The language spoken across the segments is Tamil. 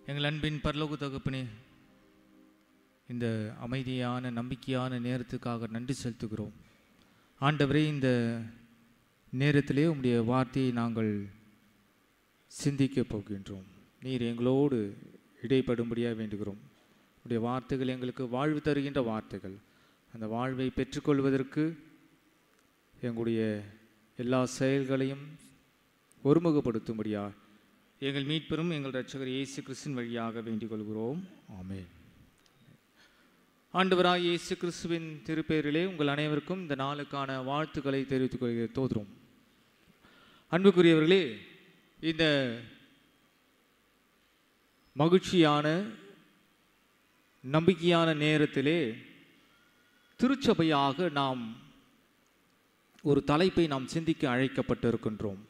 எங்கள் அன்பின் பரலோக தகப்பனே, இந்த அமைதியான நம்பிக்கையான நேரத்துக்காக நன்றி செலுத்துகிறோம். ஆண்டவரே, இந்த நேரத்திலே உம்முடைய வார்த்தையை நாங்கள் சிந்திக்கப் போகின்றோம். நீர் எங்களோடு இடைப்படும்படியாக வேண்டுகிறோம். உடைய வார்த்தைகள் எங்களுக்கு வாழ்வு தருகின்ற வார்த்தைகள். அந்த வாழ்வை பெற்றுக்கொள்வதற்கு எங்களுடைய எல்லா செயல்களையும் ஒருமுகப்படுத்தும்படியாக எங்கள் மீட்பெரும் எங்கள் இரட்சகர் இயேசு கிறிஸ்துவின் வழியாக வேண்டிக் கொள்கிறோம். ஆமென். ஆண்டவராய் இயேசு கிறிஸ்துவின் திருப்பெயரிலே உங்கள் அனைவருக்கும் இந்த நாளுக்கான வாழ்த்துக்களை தெரிவித்துக் கொள்கிற தோதுறோம். அன்புக்குரியவர்களே, இந்த மகிழ்ச்சியான நம்பிக்கையான நேரத்திலே திருச்சபையாக நாம் ஒரு தலைப்பை நாம் சிந்திக்க அழைக்கப்பட்டிருக்கின்றோம்.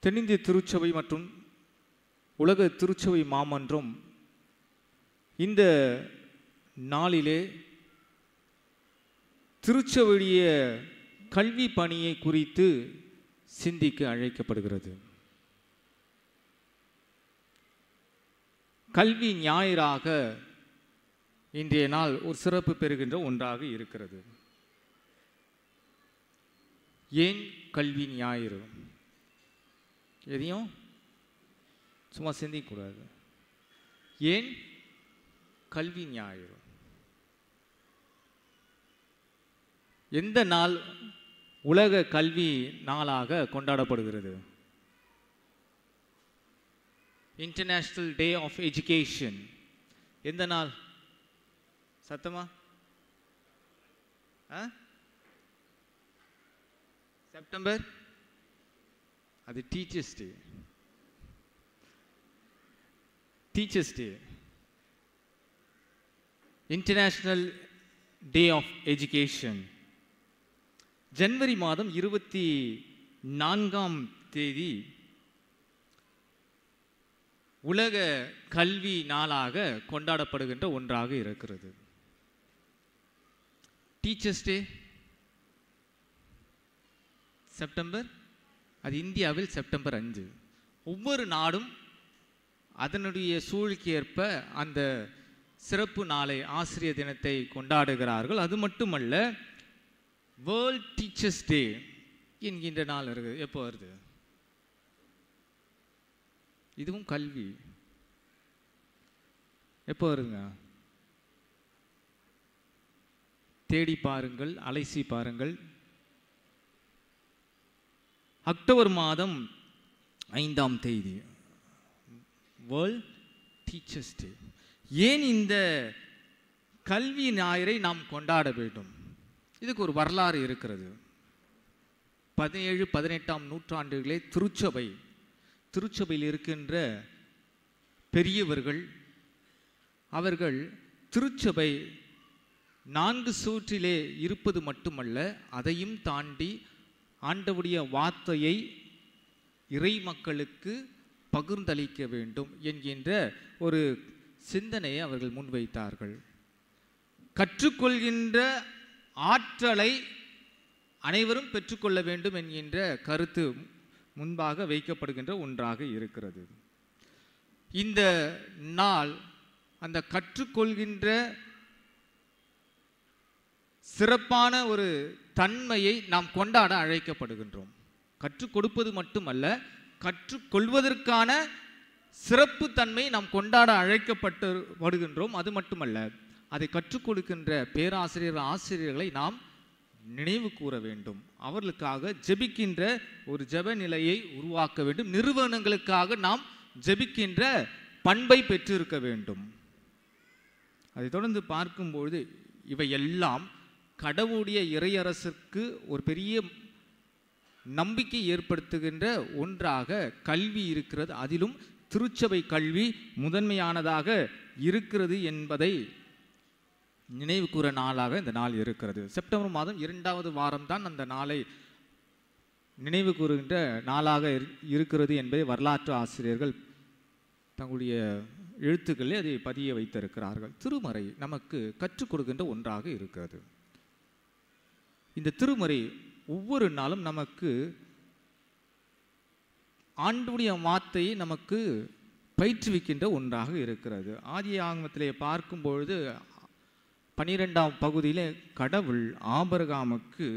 தென்னிந்திய திருச்சபை மற்றும் உலக திருச்சபை மாமன்றம் இந்த நாளிலே திருச்சபையுடைய கல்வி பணியை குறித்து சிந்திக்க அழைக்கப்படுகிறது. கல்வி ஞாயிறாக இன்றைய நாள் ஒரு சிறப்பு பெறுகின்ற ஒன்றாக இருக்கிறது. ஏன் கல்வி ஞாயிறு? எதையும் சும்மா சிந்திக்கக்கூடாது. ஏன் கல்வி ஞாயிறு? எந்த நாள் உலக கல்வி நாளாக கொண்டாடப்படுகிறது? International day of education. எந்த நாள்? சத்தமா? செப்டம்பர். அது teachers day. Teachers day, international day of education. ஜனவரி மாதம் 24ஆம் தேதி உலக கல்வி நாளாக கொண்டாடப்படுகின்ற ஒன்றாக இருக்கிறது. டீச்சர்ஸ் டே செப்டம்பர், அது இந்தியாவில் செப்டம்பர் 5. ஒவ்வொரு நாடும் அதனுடைய சூழ்நிலைக்கு ஏற்ப அந்த சிறப்பு நாளை, ஆசிரியர் தினத்தை கொண்டாடுகிறார்கள். அது மட்டுமல்ல, வேர்ல்ட் டீச்சர்ஸ் டே என்கின்ற நாள் இருக்குது. எப்போ வருது? இதுவும் கல்வி. எப்போ வருங்க? தேடி பாருங்கள், அலைசி பாருங்கள். அக்டோபர் மாதம் 5ஆம் தேதி வேர்ல்ட் டீச்சர்ஸ் டே. ஏன் இந்த கல்வி ஞாயிறை நாம் கொண்டாட வேண்டும்? இதுக்கு ஒரு வரலாறு இருக்கிறது. 17, 18ஆம் நூற்றாண்டுகளே திருச்சபையில் இருக்கின்ற பெரியவர்கள் அவர்கள் திருச்சபை 4 சுவற்றிலே இருப்பது மட்டுமல்ல, அதையும் தாண்டி ஆண்டவருடைய வார்த்தையை இறை மக்களுக்கு பகிர்ந்தளிக்க வேண்டும் என்கின்ற ஒரு சிந்தனையை அவர்கள் முன்வைத்தார்கள். கற்றுக்கொள்கின்ற ஆற்றலை அனைவரும் பெற்றுக்கொள்ள வேண்டும் என்கின்ற கருத்து முன்பாக வைக்கப்படுகின்ற ஒன்றாக இருக்கிறது. இந்த நாள் அந்த கற்றுக்கொள்கின்ற சிறப்பான ஒரு தன்மையை நாம் கொண்டாட அழைக்கப்படுகின்றோம். கற்றுக் கொடுப்பது மட்டுமல்ல, கற்றுக்கொள்வதற்கான சிறப்பு தன்மை நாம் கொண்டாட அழைக்கப்படுகின்றோம். அது மட்டுமல்ல, அதை கற்றுக் கொடுக்கின்ற ஆசிரியர்களை நாம் நினைவு கூற வேண்டும். அவர்களுக்காக ஜெபிக்கின்ற ஒரு ஜெப நிலையை உருவாக்க வேண்டும். நிறுவனங்களுக்காக நாம் ஜெபிக்கின்ற பண்பை பெற்றிருக்க வேண்டும். அதை தொடர்ந்து பார்க்கும்பொழுது இவையெல்லாம் கடவுளுடைய இறையரசுக்கு ஒரு பெரிய நம்பிக்கை ஏற்படுத்துகின்ற ஒன்றாக கல்வி இருக்கிறது. அதிலும் திருச்சபை கல்வி முதன்மையானதாக இருக்கிறது என்பதை நினைவு கூற நாளாக இந்த நாள் இருக்கிறது. செப்டம்பர் மாதம் 2வது வாரம் தான் அந்த நாளை நினைவு கூறுகின்ற நாளாக இருக்கிறது என்பதை வரலாற்று ஆசிரியர்கள் தங்களுடைய எழுத்துக்களில் அதை பதிய வைத்திருக்கிறார்கள். திருமறை நமக்கு கற்றுக் கொடுக்கின்ற ஒன்றாக இருக்கிறது. இந்த திருமறை ஒவ்வொரு நாளும் நமக்கு ஆண்டுடைய வார்த்தையை நமக்கு பயிற்றுவிக்கின்ற ஒன்றாக இருக்கிறது. ஆதி ஆகமத்திலே பார்க்கும் பொழுது 12ஆம் பகுதியிலே கடவுள் ஆபிரகாமுக்கு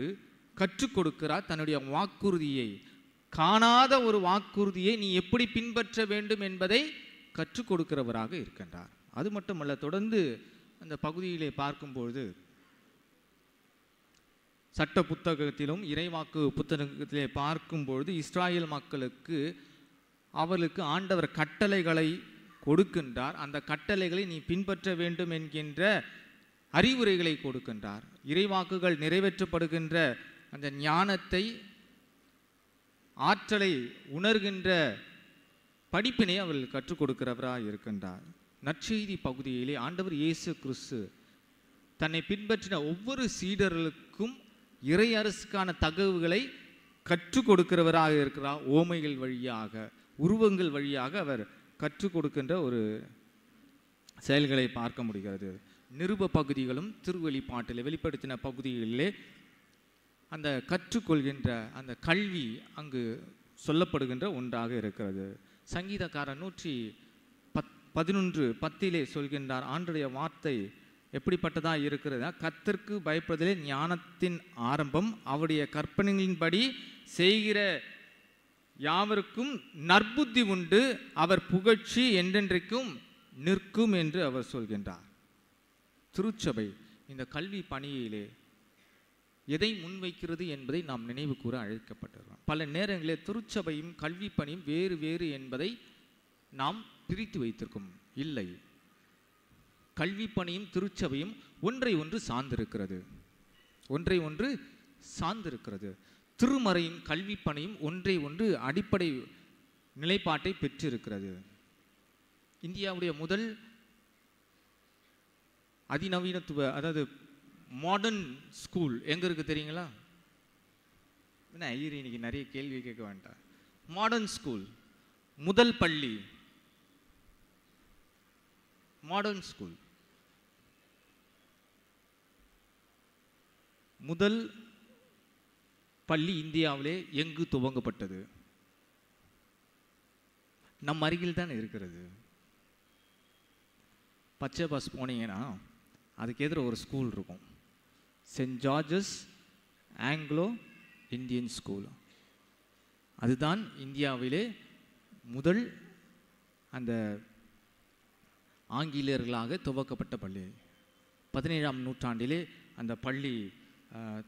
கற்றுக் கொடுக்கிறார் தன்னுடைய வாக்குறுதியை. காணாத ஒரு வாக்குறுதியை நீ எப்படி பின்பற்ற வேண்டும் என்பதை கற்றுக் கொடுக்கிறவராக இருக்கின்றார். அது மட்டுமல்ல, தொடர்ந்து அந்த பகுதியிலே பார்க்கும்பொழுது சட்ட புத்தகத்திலும் இறைவாக்கு புத்தகத்திலே பார்க்கும்பொழுது இஸ்ராயேல் மக்களுக்கு அவர்களுக்கு ஆண்டவர் கட்டளைகளை கொடுக்கின்றார். அந்த கட்டளைகளை நீ பின்பற்ற வேண்டும் என்கின்ற அறிவுரைகளை கொடுக்கின்றார். இறைவாக்குகள் நிறைவேற்றப்படுகின்ற அந்த ஞானத்தை, ஆற்றலை உணர்கின்ற படிப்பினை அவர்கள் கற்றுக் கொடுக்கிறவராக இருக்கின்றார். நற்செய்தி பகுதியிலே ஆண்டவர் இயேசு கிறிஸ்து தன்னை பின்பற்றின ஒவ்வொரு சீடர்களுக்கும் இறை அரசுக்கான தகவல்களை கற்றுக் கொடுக்கிறவராக இருக்கிறார். ஓமைகள் வழியாக, உருவங்கள் வழியாக அவர் கற்றுக் கொடுக்கின்ற ஒரு செயல்களை பார்க்க முடிகிறது. நிருப பகுதிகளும் திருவெளிப்பாட்டில் வெளிப்படுத்தின பகுதிகளிலே அந்த கற்றுக்கொள்கின்ற அந்த கல்வி அங்கு சொல்லப்படுகின்ற ஒன்றாக இருக்கிறது. சங்கீதக்காரர் 111:10 சொல்கின்றார், ஆண்டுடைய வார்த்தை எப்படிப்பட்டதாக இருக்கிறது? கர்த்தருக்கு பயப்படுதலே ஞானத்தின் ஆரம்பம், அவருடைய கற்பனைகளின்படி செய்கிற யாவருக்கும் நற்புத்தி உண்டு, அவர் புகழ்ச்சி என்றென்றைக்கும் நிற்கும் என்று அவர் சொல்கின்றார். திருச்சபை இந்த கல்வி பணியிலே எதை முன்வைக்கிறது என்பதை நாம் நினைவு கூற அழைக்கப்பட்டிருக்கிறோம். பல நேரங்களில் திருச்சபையும் கல்வி பணியும் வேறு வேறு என்பதை நாம் பிரித்து வைத்திருக்கோம். இல்லை, கல்வி பணியும் திருச்சபையும் ஒன்றை ஒன்று சார்ந்திருக்கிறது. ஒன்றை ஒன்று சார்ந்திருக்கிறது. திருமறையும் கல்வி பணியும் ஒன்றை ஒன்று அடிப்படை நிலைப்பாட்டை பெற்றிருக்கிறது. இந்தியாவுடைய முதல் அதிநவீனத்துவ, அதாவது மாடர்ன் ஸ்கூல் எங்க இருக்கு தெரியுங்களா? என்ன ஐயர் இன்னைக்கு நிறைய கேள்வி கேட்க வேண்டாம். மாடர்ன் ஸ்கூல், முதல் பள்ளி, மாடர்ன் ஸ்கூல், முதல் பள்ளி இந்தியாவிலே எங்கு துவங்கப்பட்டது? நம் அருகில் தான் இருக்கிறது. பச்சை பஸ் போனீங்கன்னா அதுக்கு எதிர ஒரு ஸ்கூல் இருக்கும், Saint George's Anglo Indian school. அதுதான் இந்தியாவிலே முதல் அந்த ஆங்கிலேயர்களாக துவக்கப்பட்ட பள்ளி. 17ஆம் நூற்றாண்டிலே அந்த பள்ளி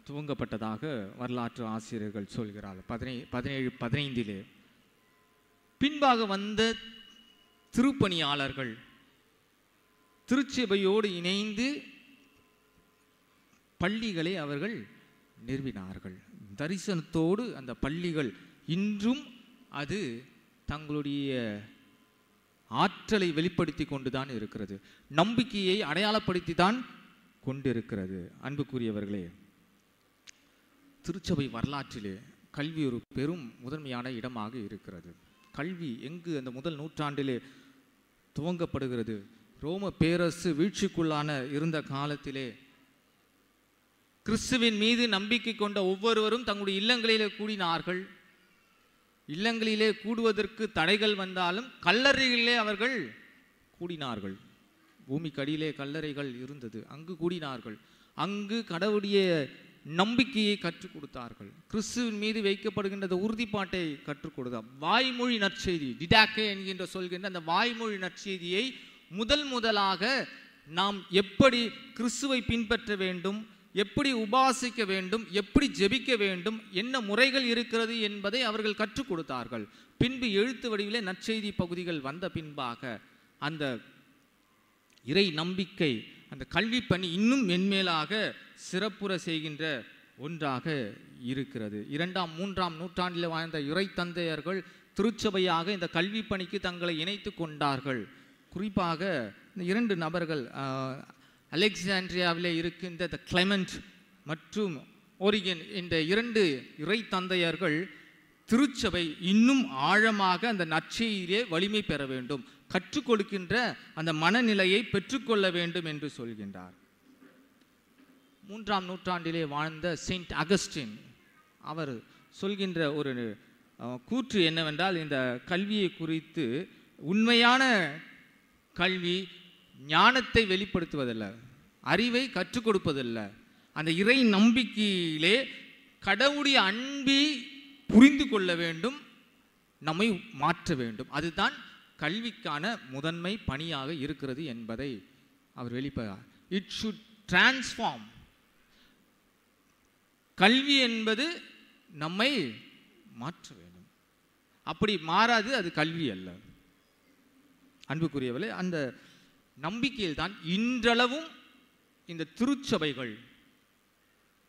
துவங்கப்பட்டதாக வரலாற்று ஆசிரியர்கள் சொல்கிறார்கள். 1715 பின்பாக வந்த திருப்பணியாளர்கள் திருச்சபையோடு இணைந்து பள்ளிகளை அவர்கள் நிறுவினார்கள். தரிசனத்தோடு அந்த பள்ளிகள் இன்றும் அது தங்களுடைய ஆற்றலை வெளிப்படுத்தி கொண்டுதான் இருக்கிறது. நம்பிக்கையை அடையாளப்படுத்தி தான் கொண்டிருக்கிறது. அன்புக்குரியவர்களே, திருச்சபை வரலாற்றிலே கல்வி ஒரு பெரும் முதன்மையான இடமாக இருக்கிறது. கல்வி எங்கு அந்த முதல் நூற்றாண்டிலே துவங்கப்படுகிறது? ரோம பேரரசு வீழ்ச்சிக்குள்ளான இருந்த காலத்திலே கிறிஸ்துவின் மீது நம்பிக்கை கொண்ட ஒவ்வொருவரும் தங்களுடைய இல்லங்களிலே கூடினார்கள். இல்லங்களிலே கூடுவதற்கு தடைகள் வந்தாலும் கல்லறைகளிலே அவர்கள் கூடினார்கள். பூமிக்கு அடியிலே கல்லறைகள் இருந்தது, அங்கு கூடினார்கள். அங்கு கடவுளுடைய நம்பிக்கையை கற்றுக் கொடுத்தார்கள். கிறிஸ்துவின் மீது வைக்கப்படுகின்ற உறுதிப்பாட்டை கற்றுக் கொடுத்தார். வாய்மொழி நற்செய்தி, டிடாக்கே என்கின்ற சொல்கின்ற அந்த வாய்மொழி நற்செய்தியை முதலாக நாம் எப்படி கிறிஸ்துவை பின்பற்ற வேண்டும், எப்படி உபாசிக்க வேண்டும், எப்படி ஜெபிக்க வேண்டும், என்ன முறைகள் இருக்கிறது என்பதை அவர்கள் கற்றுக் கொடுத்தார்கள். பின்பு எழுத்து வடிவிலே நற்செய்தி பகுதிகள் வந்த பின்பாக அந்த இறை நம்பிக்கை, அந்த கல்வி பணி இன்னும் மென்மேலாக சிறப்புற செய்கின்ற ஒன்றாக இருக்கிறது. 2ஆம் 3ஆம் நூற்றாண்டில் வாழ்ந்த இறை தந்தையர்கள் திருச்சபையாக இந்த கல்வி பணிக்கு தங்களை இணைத்து கொண்டார்கள். குறிப்பாக இந்த 2 நபர்கள், அலெக்சாண்ட்ரியாவிலே இருக்கின்ற த கிளெமெண்ட் மற்றும் ஓரிகன் என்ற 2 இறை தந்தையர்கள் திருச்சபை இன்னும் ஆழமாக அந்த நற்செய்தியிலே வலிமை பெற வேண்டும், கற்றுக் கொடுக்கின்ற அந்த மனநிலையை பெற்றுக்கொள்ள வேண்டும் என்று சொல்கின்றார். 3ஆம் நூற்றாண்டிலே வாழ்ந்த செயின்ட் அகஸ்டின் அவர் சொல்கின்ற ஒரு கூற்று என்னவென்றால், இந்த கல்வியை குறித்து உண்மையான கல்வி ஞானத்தை வெளிப்படுத்துவதல்ல, அறிவை கற்றுக் கொடுப்பதல்ல, அந்த இறை நம்பிக்கையிலே கடவுளுடைய அன்பை புரிந்து கொள்ள வேண்டும், நம்மை மாற்ற வேண்டும். அதுதான் கல்விக்கான முதன்மை பணியாக இருக்கிறது என்பதை அவர் வெளிப்படுத்தார். It should transform. கல்வி என்பது நம்மை மாற்ற வேண்டும். அப்படி மாறாது அது கல்வி அல்ல. அன்புக்குரியவர்களே, அந்த நம்பிக்கையில் தான் இன்றளவும் இந்த திருச்சபைகள்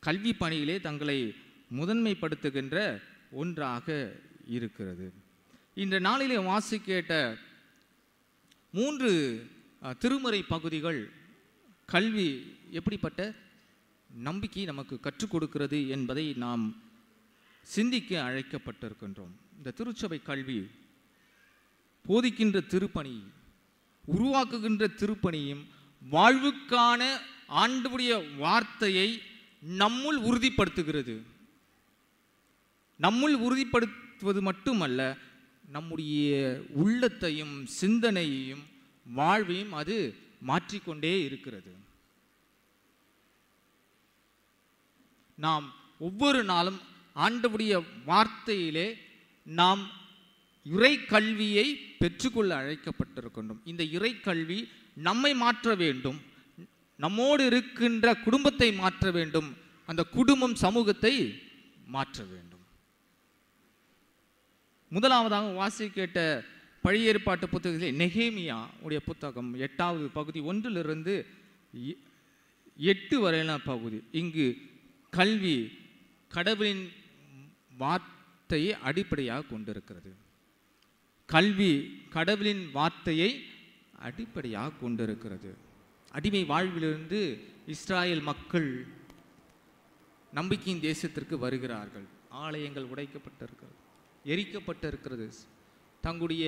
கல்வி பணியிலே தங்களை முதன்மைப்படுத்துகின்ற ஒன்றாக இருக்கிறது. இந்த நாளிலே வாசிக்கேட்ட 3 திருமறை பகுதிகள் கல்வி எப்படிப்பட்ட நம்பிக்கை நமக்கு கற்றுக் கொடுக்கிறது என்பதை நாம் சிந்திக்க அழைக்கப்பட்டிருக்கின்றோம். இந்த திருச்சபை கல்வி போதிக்கின்ற திருப்பணி, உருவாக்குகின்ற திருப்பணியும் வாழ்வுக்கான ஆண்டவருடைய வார்த்தையை நம்முள் உறுதிப்படுத்துகிறது. நம்முள் உறுதிப்படுத்துவது மட்டுமல்ல, நம்முடைய உள்ளத்தையும் சிந்தனையையும் வாழ்வையும் அது மாற்றிக்கொண்டே இருக்கிறது. நாம் ஒவ்வொரு நாளும் ஆண்டவருடைய வார்த்தையிலே நாம் இறை கல்வியை பெற்றுக்கொள்ள அழைக்கப்பட்டிருக்கின்றோம். இந்த இறை கல்வி நம்மை மாற்ற வேண்டும், நம்மோடு இருக்கின்ற குடும்பத்தை மாற்ற வேண்டும், அந்த குடும்பம் சமூகத்தை மாற்ற வேண்டும். முதலாவதாக வாசிக்கேட்ட பழைய ஏற்பாட்டு புத்தகத்தில் நெகேமியா உடைய புத்தகம் 8வது பகுதி 1 to 8 வரையிலான பகுதி. இங்கு கல்வி கடவுளின் வார்த்தையை அடிப்படையாக கொண்டிருக்கிறது. கல்வி கடவுளின் வார்த்தையை அடிப்படையாக கொண்டிருக்கிறது. அடிமை வாழ்விலிருந்து இஸ்ராயல் மக்கள் நம்பிக்கையின் தேசத்திற்கு வருகிறார்கள். ஆலயங்கள் உடைக்கப்பட்டிருக்கிறது, எரிக்கப்பட்டிருக்கிறது, தங்களுடைய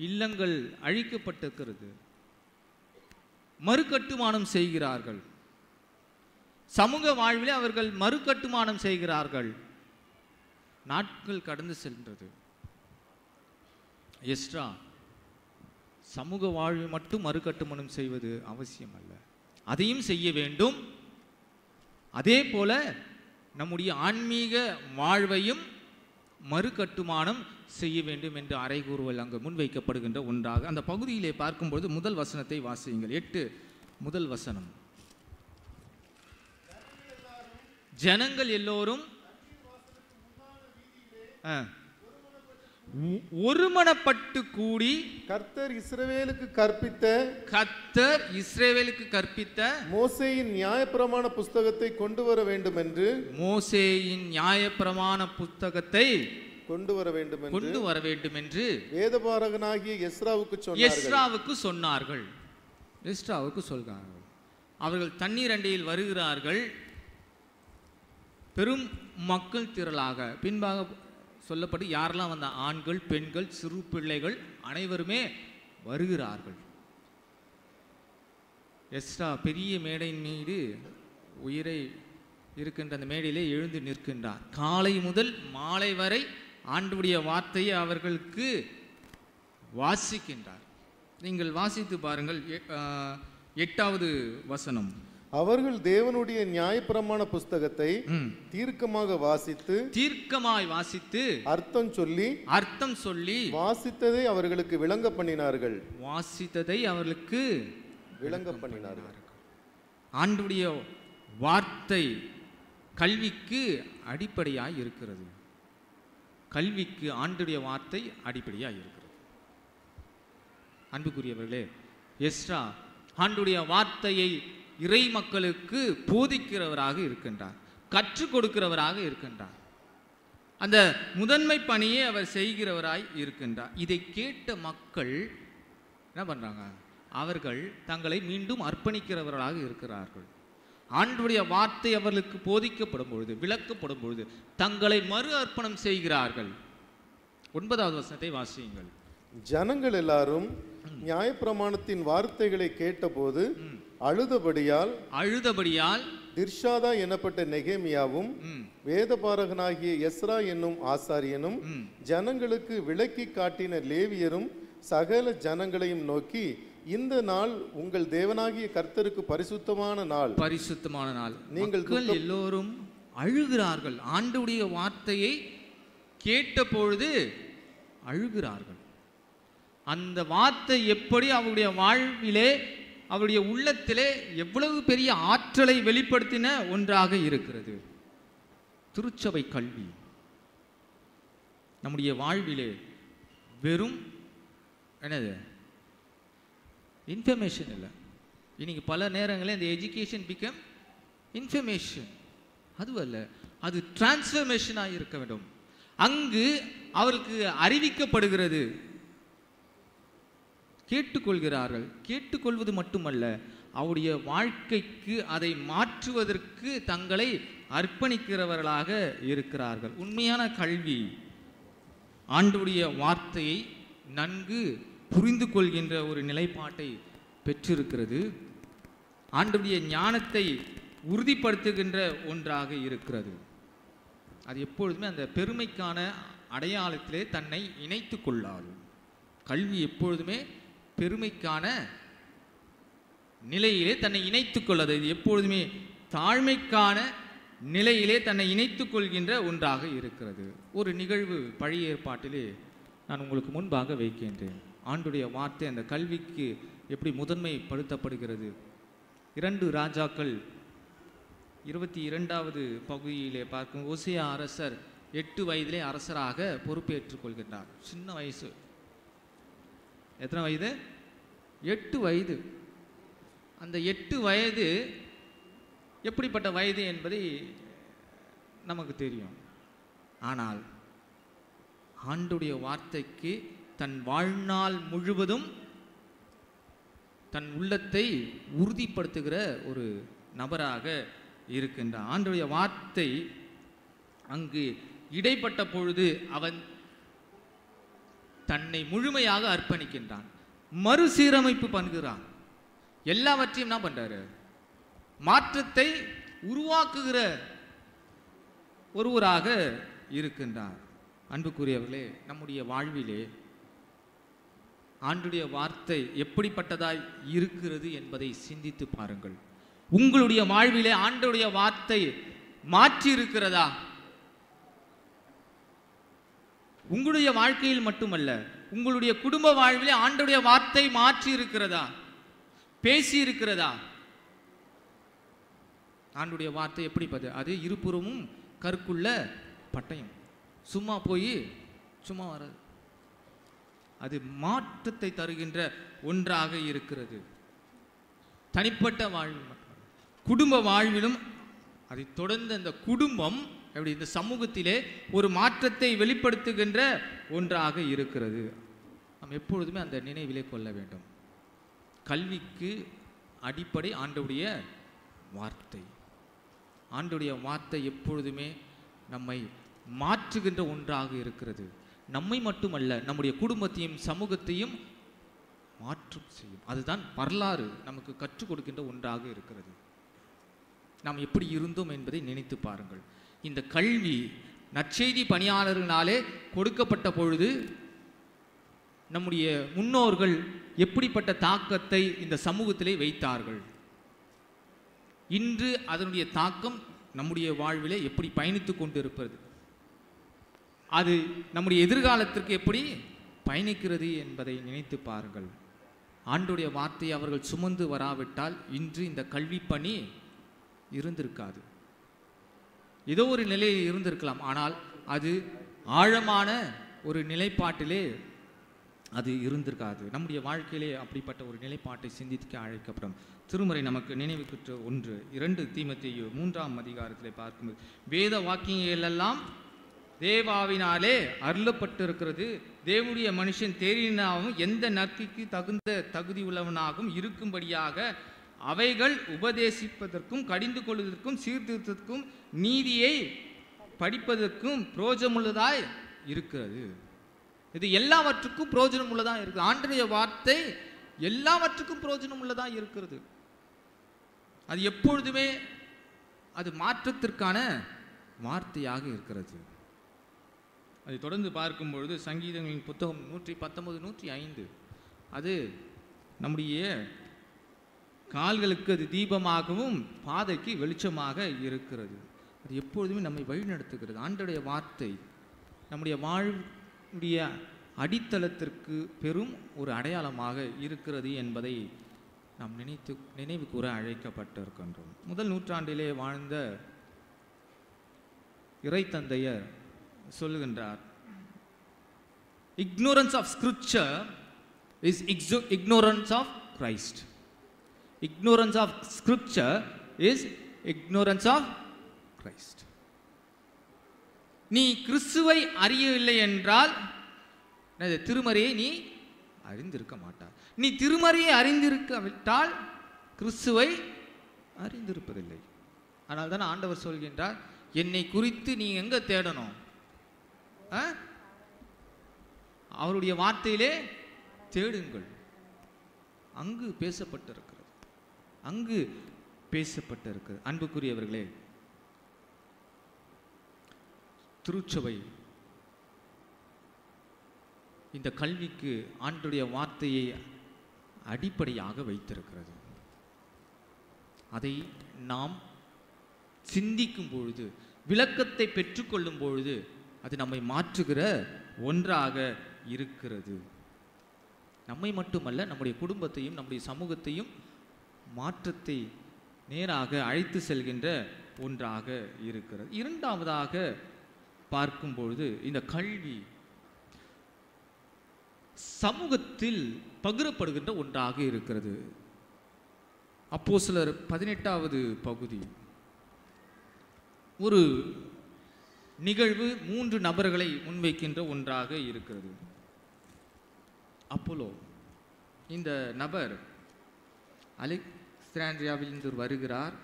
இல்லங்கள் அழிக்கப்பட்டிருக்கிறது, மறுகட்டுமானம் செய்கிறார்கள். சமூக வாழ்விலே அவர்கள் மறுகட்டுமானம் செய்கிறார்கள். நாட்கள் கடந்து சென்றது. எஸ்ரா சமூக வாழ்வு மட்டும் மறுகட்டுமானம் செய்வது அவசியம் அல்ல, அதையும் செய்ய வேண்டும். அதே போல நம்முடைய ஆன்மீக வாழ்வையும் மறுகட்டுமானம் செய்ய வேண்டும் என்று அறைகூறுவல் அங்கு முன்வைக்கப்படுகின்ற ஒன்றாக அந்த பகுதியிலே பார்க்கும்போது முதல் வசனத்தை வாசியுங்கள். 8 முதல் வசனம். ஜனங்கள் எல்லோரும் ஒருமனப்பட்டு கூடி கர்த்தர் இஸ்ரவேலுக்கு கற்பித்த மோசேயின் நியாயப்பிரமாண புஸ்தகத்தை கொண்டு வர வேண்டும் என்று கொண்டு வர வேண்டும் என்று வேதபாரகனாகிய எஸ்ராவுக்கு சொன்னார்கள். அவர்கள் தண்ணீர் அண்டையில் வருகிறார்கள். பெரும் மக்கள் திரளாக, பின்பாக சொல்லப்பட்டு யாரெல்லாம் வந்த ஆண்கள், பெண்கள், சிறு பிள்ளைகள் அனைவருமே வருகிறார்கள். எஸ்ரா பெரிய மேடையின் மீது உயிரை இருக்கின்ற அந்த மேடையிலே எழுந்து நிற்கின்றார். காலை முதல் மாலை வரை ஆண்டவருடைய வார்த்தையை அவர்களுக்கு வாசிக்கின்றார். நீங்கள் வாசித்து பாருங்கள். 8வது வசனம். அவர்கள் தேவனுடைய நியாயப்பிரமாண புஸ்தகத்தை தீர்க்கமாய் வாசித்து அர்த்தம் சொல்லி வாசித்ததை அவர்களுக்கு விளங்க பண்ணினார்கள். ஆண்டவருடைய வார்த்தை கல்விக்கு அடிப்படையாய் இருக்கிறது. கல்விக்கு ஆண்டவருடைய வார்த்தை அடிப்படையாய் இருக்கிறது. அன்புக்குரியவர்களே, எஸ்ரா ஆண்டவருடைய வார்த்தையை இறை மக்களுக்கு போதிக்கிறவராக இருக்கின்றார், கற்றுக் கொடுக்கிறவராக இருக்கின்றார். அந்த முதன்மை பணியை அவர் செய்கிறவராய் இருக்கின்றார். இதை கேட்ட மக்கள் என்ன பண்றாங்க? அவர்கள் தங்களை மீண்டும் அர்ப்பணிக்கிறவர்களாக இருக்கிறார்கள். ஆண்டவருடைய வார்த்தை அவர்களுக்கு போதிக்கப்படும் பொழுது, விளக்கப்படும் பொழுது தங்களை மறு அர்ப்பணம் செய்கிறார்கள். 9வது வசனத்தை வாசியுங்கள். ஜனங்கள் எல்லாரும் நியாயப்பிரமாணத்தின் வார்த்தைகளை கேட்டபோது அழுதபடியால் திர்ஷாதா எனப்பட்ட நெகேமியாவும் வேதபாரகனாகிய எஸ்ரா என்னும் ஆசாரியனும் ஜனங்களுக்கு விளக்கி காட்டின லேவியரும் சகல ஜனங்களையும் நோக்கி, இந்த நாள் உங்கள் தேவனாகிய கர்த்தருக்கு பரிசுத்தமான நாள். நீங்கள் எல்லோரும் அழுகிறார்கள். ஆண்டவருடைய வார்த்தையை கேட்ட பொழுது அழுகிறார்கள். அந்த வார்த்தை எப்படி அவருடைய வாழ்விலே, அவருடைய உள்ளத்திலே எவ்வளவு பெரிய ஆற்றலை வெளிப்படுத்தின ஒன்றாக இருக்கிறது. திருச்சபை கல்வி நம்முடைய வாழ்விலே வெறும் என்னது இன்ஃபர்மேஷன் இல்லை. இன்னைக்கு பல நேரங்களில் இந்த எஜுகேஷன் பிகம் இன்ஃபர்மேஷன், அதுவல்ல, அது டிரான்ஸ்ஃபர்மேஷனாக இருக்க வேண்டும். அங்கு அவருக்கு அறிவிக்கப்படுகிறது, கேட்டுக்கொள்கிறார்கள். கேட்டுக்கொள்வது மட்டுமல்ல, அவருடைய வாழ்க்கைக்கு அதை மாற்றுவதற்கு தங்களை அர்ப்பணிக்கிறவர்களாக இருக்கிறார்கள். உண்மையான கல்வி ஆண்டவருடைய வார்த்தையை நன்கு புரிந்து கொள்கின்ற ஒரு நிலைப்பாட்டை பெற்றிருக்கிறது. ஆண்டவருடைய ஞானத்தை உறுதிப்படுத்துகின்ற ஒன்றாக இருக்கிறது. அது எப்பொழுதுமே அந்த பெருமைக்கான அடையாளத்திலே தன்னை இணைத்து கொள்ளாது. கல்வி எப்பொழுதுமே பெருமைக்கான நிலையிலே தன்னை இணைத்துக் கொள்ளாது. இது எப்பொழுதுமே தாழ்மைக்கான நிலையிலே தன்னை இணைத்துக் கொள்கின்ற ஒன்றாக இருக்கிறது. ஒரு நிகழ்வு பழைய ஏற்பாட்டிலே நான் உங்களுக்கு முன்பாக வைக்கின்றேன். ஆண்டுடைய வார்த்தை அந்த கல்விக்கு எப்படி முதன்மைப்படுத்தப்படுகிறது. 2 ராஜாக்கள் 22வது பகுதியிலே பார்க்கும். ஓசியா அரசர் 8 வயதிலே அரசராக பொறுப்பேற்றுக் கொள்கின்றார். சின்ன வயசு. எத்தனை வயது? 8 வயது. அந்த 8 வயது எப்படிப்பட்ட வயது என்பதை நமக்கு தெரியும். ஆனால் ஆண்டுடைய வார்த்தைக்கு தன் வாழ்நாள் முழுவதும் தன் உள்ளத்தை உறுதிப்படுத்துகிற ஒரு நபராக இருக்கின்றான். ஆண்டுடைய வார்த்தை அங்கு இடைப்பட்ட பொழுது அவன் தன்னை முழுமையாக அர்ப்பணிக்கின்றான். மறுசீரமைப்பு பண்ணுகிறான். எல்லாவற்றையும் என்ன பண்றாரு? மாற்றத்தை உருவாக்குகிற ஒருவராக இருக்கின்றார். அன்புக்குரியவர்களே, நம்முடைய வாழ்விலே ஆண்டுடைய வார்த்தை எப்படிப்பட்டதாய் இருக்கிறது என்பதை சிந்தித்து பாருங்கள். உங்களுடைய வாழ்விலே ஆண்டுடைய வார்த்தை மாற்றி இருக்கிறதா? உங்களுடைய வாழ்க்கையில் மட்டுமல்ல, உங்களுடைய குடும்ப வாழ்விலே ஆண்டுடைய வார்த்தை மாற்றி இருக்கிறதா? பேசி இருக்கிறதா? ஆண்டுடைய வார்த்தை எப்படிப்பட்டது? அது இருபுறமும் கற்குள்ள பட்டயம். சும்மா போய் சும்மா வராது. அது மாற்றத்தை தருகின்ற ஒன்றாக இருக்கிறது. தனிப்பட்ட வாழ்வு, குடும்ப வாழ்விலும் அதை தொடர்ந்து அந்த குடும்பம் எப்படி இந்த சமூகத்திலே ஒரு மாற்றத்தை வெளிப்படுத்துகின்ற ஒன்றாக இருக்கிறது. நாம் எப்பொழுதுமே அந்த நினைவிலே கொள்ள வேண்டும். கல்விக்கு அடிப்படை ஆண்டவருடைய வார்த்தை. ஆண்டவருடைய வார்த்தை எப்பொழுதுமே நம்மை மாற்றுகின்ற ஒன்றாக இருக்கிறது. நம்மை மட்டுமல்ல, நம்முடைய குடும்பத்தையும் சமூகத்தையும் மாற்றம் செய்யும். அதுதான் வரலாறு நமக்கு கற்றுக் கொடுக்கின்ற ஒன்றாக இருக்கிறது. நாம் எப்படி இருந்தோம் என்பதை நினைத்து பாருங்கள். இந்த கல்வி நற்செய்தி பணியாளர்களாலே கொடுக்கப்பட்ட பொழுது நம்முடைய முன்னோர்கள் எப்படிப்பட்ட தாக்கத்தை இந்த சமூகத்திலே வைத்தார்கள். இன்று அதனுடைய தாக்கம் நம்முடைய வாழ்விலே எப்படி பயணித்து கொண்டிருப்பது, அது நம்முடைய எதிர்காலத்திற்கு எப்படி பயணிக்கிறது என்பதை நினைத்து பாருங்கள். ஆண்டுடைய வார்த்தையை அவர்கள் சுமந்து வராவிட்டால் இன்று இந்த கல்வி பணி இருந்திருக்காது. ஏதோ ஒரு நிலையில் இருந்திருக்கலாம், ஆனால் அது ஆழமான ஒரு நிலைப்பாட்டிலே அது இருந்திருக்காது. நம்முடைய வாழ்க்கையிலே அப்படிப்பட்ட ஒரு நிலைப்பாட்டை சிந்திக்க அழைக்கப்படும். திருமறை நமக்கு நினைவுக்குற்ற ஒன்று. 2 தீமோத்தேயு 3ஆம் அதிகாரத்திலே பார்க்கும்போது, வேத வாக்கியங்களெல்லாம் தேவாவினாலே அருளப்பட்டிருக்கிறது. தேவனுடைய மனுஷன் தேறினாவும் எந்த நற்கிக்கு தகுந்த தகுதி உள்ளவனாகவும் இருக்கும்படியாக அவைகள் உபதேசிப்பதற்கும் கடிந்து கொள்வதற்கும் சீர்திருத்தத்திற்கும் நீதியை படிப்பதற்கும் பிரோஜனமுள்ளதாய் இருக்கிறது. இது எல்லாவற்றுக்கும் பிரோஜனம் உள்ளதாக இருக்குது. ஆண்டவருடைய வார்த்தை எல்லாவற்றுக்கும் பிரோஜனம் உள்ளதாக இருக்கிறது. அது எப்பொழுதுமே அது மாற்றத்திற்கான வார்த்தையாக இருக்கிறது. அதை தொடர்ந்து பார்க்கும்பொழுது சங்கீதங்களின் புத்தகம் 119, 105 அது நம்முடைய கால்களுக்கு அது தீபமாகவும் பாதைக்கு வெளிச்சமாக இருக்கிறது. அது எப்பொழுதுமே நம்மை வழிநடத்துகிறது. ஆண்டவருடைய வார்த்தை நம்முடைய வாழ்வுடைய அடித்தளத்திற்கு பெரும் ஒரு அடையாளமாக இருக்கிறது என்பதை நாம் நினைவு கூற அழைக்கப்பட்டிருக்கின்றோம். முதல் நூற்றாண்டிலே வாழ்ந்த இறை தந்தையர் சொல்லுகின்றார், ignorance of scripture is ignorance of Christ. Ignorance of scripture is ignorance of Christ. நீ கிறிஸ்துவை அறியவில்லை என்றால் திருமறையை நீ அறிந்திருக்க மாட்டாய். நீ திருமறையை அறிந்திருக்கவிட்டால் கிறிஸ்துவை அறிந்திருப்பதில்லை. ஆனால் தான் ஆண்டவர் சொல்கின்றார், என்னை குறித்து நீ எங்க தேடணும்? அவருடைய வார்த்தையிலே தேடுங்கள். அங்கு பேசப்பட்டிருக்கிறது, அங்கு பேசப்பட்டிருக்கிறது. அன்புக்குரியவர்களே, திருச்சபை இந்த கல்விக்கு ஆண்டவருடைய வார்த்தையை அடிப்படையாக வைத்திருக்கிறது. அதை நாம் சிந்திக்கும் பொழுது, விளக்கத்தை பெற்றுக்கொள்ளும் பொழுது அது நம்மை மாற்றுகிற ஒன்றாக இருக்கிறது. நம்மை மட்டுமல்ல, நம்முடைய குடும்பத்தையும் நம்முடைய சமூகத்தையும் மாற்றத்தை நேராக அழைத்து செல்கின்ற ஒன்றாக இருக்கிறது. இரண்டாவதாக பார்க்கும் பொழுது இந்த கல்வி சமூகத்தில் பகிரப்படுகின்ற ஒன்றாக இருக்கிறது. அப்போஸ்தலர் 18வது பகுதி ஒரு நிகழ்வு 3 நபர்களை முன்வைக்கின்ற ஒன்றாக இருக்கிறது. அப்போலோ இந்த நபர் அலெக்சாந்திரியாவிலிருந்து வருகிறார்,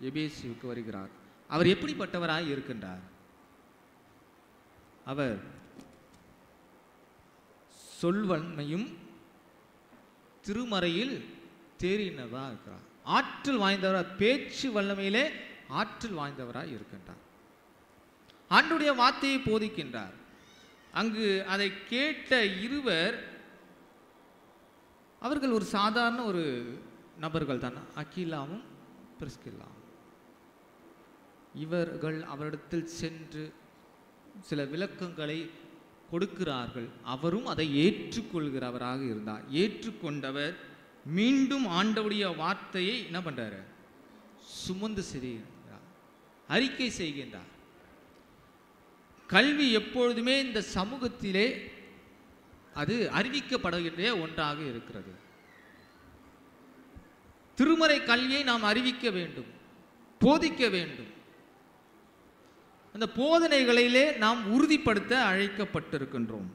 எபேசுவுக்கு வருகிறார். அவர் எப்படிப்பட்டவராய் இருக்கின்றார்? அவர் சொல்வன்மையும் திருமறையில் தேறினதா இருக்கிறார். ஆற்றல் வாய்ந்தவராய், பேச்சு வல்லமையிலே ஆற்றல் வாய்ந்தவராய் இருக்கின்றார். ஆண்டவருடைய வார்த்தையை போதிக்கின்றார். அங்கு அதை கேட்ட இருவர், அவர்கள் ஒரு சாதாரண ஒரு நபர்கள் தான், அகிலாவும் பிரிஸ்கில்லாவும். இவர்கள் அவரிடத்தில் சென்று சில விளக்கங்களை கொடுக்கிறார்கள். அவரும் அதை ஏற்றுக்கொள்கிறவராக இருந்தார். ஏற்றுக்கொண்டவர் மீண்டும் ஆண்டவருடைய வார்த்தையை என்ன பண்றாரு? சுமந்து செய்கின்றார், அறிக்கை செய்கின்றார். கல்வி எப்பொழுதுமே இந்த சமூகத்திலே அது அறிவிக்கப்படுகின்ற ஒன்றாக இருக்கிறது. திருமறை கல்வியை நாம் அறிவிக்க வேண்டும், போதிக்க வேண்டும். அந்த போதனைகளிலே நாம் உறுதிப்படுத்த அழைக்கப்பட்டிருக்கின்றோம்.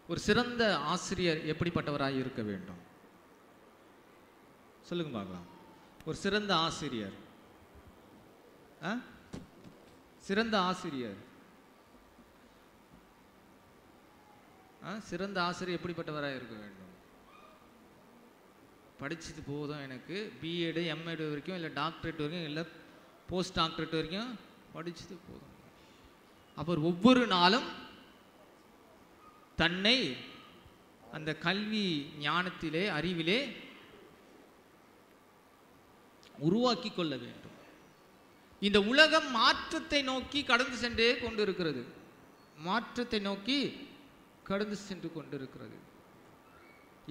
ஒரு சிறந்த ஆசிரியர் எப்படிப்பட்டவராய் இருக்க வேண்டும்? சொல்லுங்க பார்க்கலாம். ஒரு சிறந்த ஆசிரியர், சிறந்த ஆசிரியர் சிறந்த ஆசிரியர் எப்படிப்பட்டவராக இருக்க வேண்டும்? படிச்சது போதும், எனக்கு பிஎட் எம்எட் வரைக்கும், இல்லை டாக்டரேட் வரைக்கும், இல்லை போஸ்ட் டாக்டரேட் வரைக்கும் படிச்சது போதும். அவர் ஒவ்வொரு நாளும் தன்னை அந்த கல்வி ஞானத்திலே, அறிவிலே உருவாக்கி கொள்ள வேண்டும். இந்த உலகம் மாற்றத்தை நோக்கி கடந்து சென்றே கொண்டிருக்கிறது. மாற்றத்தை நோக்கி கடந்து சென்று கொண்டிருக்கிறது.